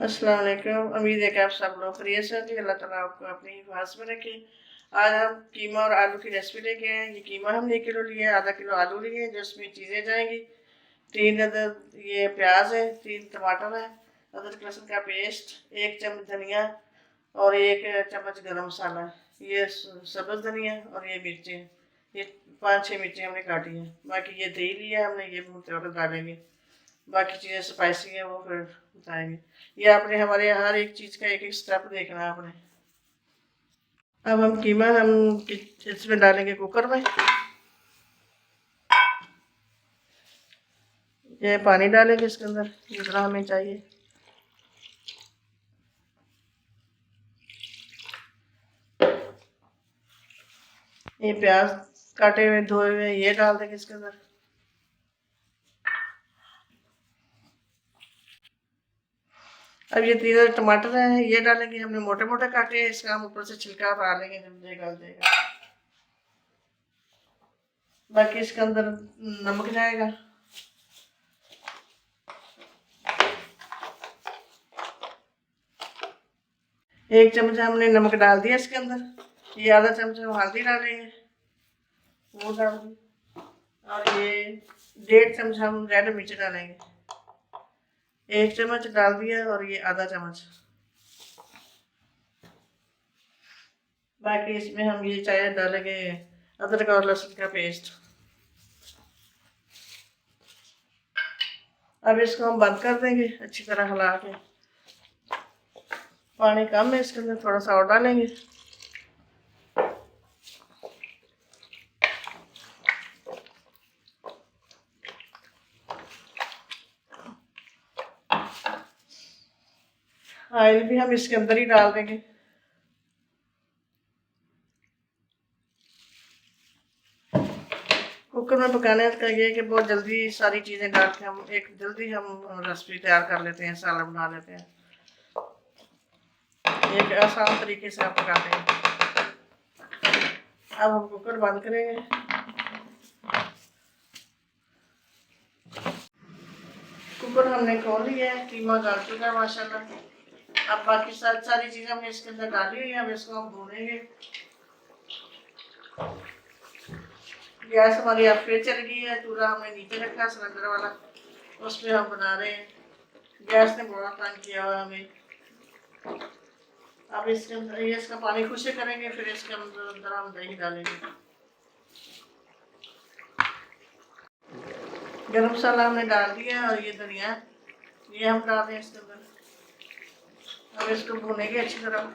अस्सलाम वालेकुम। उम्मीद है कि आप सब लोग खैरियत से होंगे। अल्लाह ताला आपको अपनी हिफाज़त में रखे। आज हम कीमा और आलू की रेसिपी लेके आए हैं। ये कीमा हमने 1 किलो लिया है, आधा किलो आलू लिए हैं। जिसमें चीज़ें जाएंगी 3 अदद ये प्याज है, 3 टमाटर है, अदरक लहसुन का पेस्ट, 1 चम्मच धनिया और 1 चम्मच गरम मसाला, ये सब्ज़ धनिया और ये मिर्चें, ये 5-6 मिर्चें हमने काटी हैं। बाकी ये दही लिया हमने, ये भी डालेंगे। बाकी चीज़ें स्पाइसी है वो फिर बताएंगे। ये आपने हमारे यहाँ हर एक चीज़ का एक एक स्टेप देखना है आपने। अब हम कीमा इसमें डालेंगे कुकर में। ये पानी डालेंगे इसके अंदर जितना हमें चाहिए। ये प्याज काटे हुए धोए हुए ये डाल देंगे इसके अंदर। अब ये 3 टमाटर हैं ये डालेंगे, हमने मोटे मोटे काटे हैं। इसका हम ऊपर से छिलका उतार लेंगे जब ये गल जाएगा। बाकी इसके अंदर नमक जाएगा। एक चम्मच हमने नमक डाल दिया इसके अंदर। ये आधा चम्मच हम हल्दी डालेंगे, वो डाल दें। और ये 1.5 चम्मच हम रेड मिर्च डालेंगे। 1 चम्मच डाल दिया और ये आधा चम्मच। बाकी इसमें हम ये चाय डालेंगे अदरक और लहसुन का पेस्ट। अब इसको हम बंद कर देंगे अच्छी तरह हिला के। पानी कम है इसके अंदर, थोड़ा सा और डालेंगे। ऑयल भी हम इसके अंदर ही डाल देंगे। कुकर में पकाने का ये है कि बहुत जल्दी सारी चीज़ें डाल के हम जल्दी हम रेसिपी तैयार कर लेते हैं, सालन बना लेते हैं। एक आसान तरीके से आप पकाते हैं। अब हम कुकर बंद करेंगे। कुकर हमने खोल लिया है, कीमा गल चुका है माशाल्लाह। अब बाकी सारी चीज़ें हमने इसके अंदर डाली हुई है। अब इसको हम भूनेंगे। गैस हमारी अब फिर चल गई है। चूल्हा हमने नीचे रखा सिलेंडर वाला, उस पर हम बना रहे हैं। गैस ने बड़ा तंग किया हुआ हमें। अब इसके अंदर ये इसका पानी खुश करेंगे, फिर इसके अंदर हम दही डालेंगे। गरम मसाला हमने डाल दिया और ये धनिया ये हम डाल दें इसके अंदर। अब इसको भूनेंगे अच्छी तरह।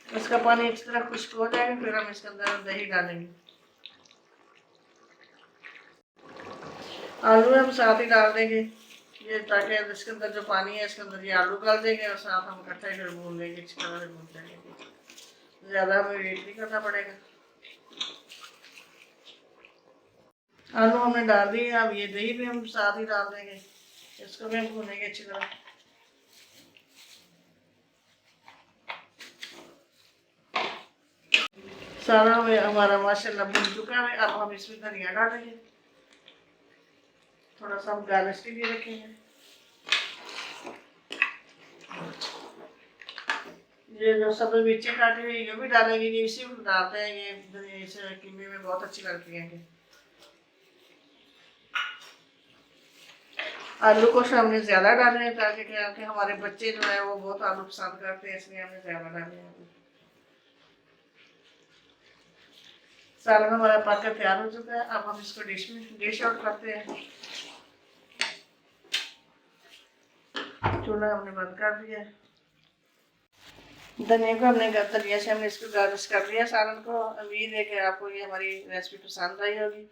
इसका पानी अच्छी तरह खुश्क हो जाएगा, फिर हम इसके अंदर दही डालेंगे। आलू हम साथ ही डाल देंगे, ये ताकि इसके अंदर जो पानी है इसके अंदर ये आलू डाल देंगे और साथ हम इकट्ठा फिर भून लेंगे, अच्छी तरह से भून लेंगे। ज़्यादा हमें वेट नहीं करना पड़ेगा। आलू हमने डाल दिए। अब ये दही भी हम साथ ही डाल देंगे, इसको भी हम भूनेंगे अच्छी तरह। सारा हमारा माशाल्लाह भून चुका है। अब हम इसमें धनिया डालेंगे, थोड़ा सा हम गार्निश के लिए रखेंगे। ये जो सब मिर्ची काटी हुई ये भी डालेंगे, ये इसी में डालते हैं। ये इसे कीमे में बहुत अच्छी लगती है। आलू को हमने ज़्यादा डाले हैं ताकि क्या कि हमारे बच्चे जो है वो बहुत आलू पसंद करते हैं, इसलिए हमने ज़्यादा डाले हैं। सालन हमारा पककर तैयार हो चुका है। अब हम इसको डिश आउट करते हैं। चूल्हा हमने बंद कर दिया। धनिया को धनिया से हमने इसको गार्निश कर दिया सालन को। उम्मीद है कि आपको ये हमारी रेसिपी पसंद आई होगी।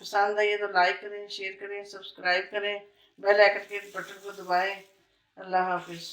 पसंद आई है तो लाइक करें, शेयर करें, सब्सक्राइब करें, बेल आइकन के बटन को दबाएं। अल्लाह हाफिज़।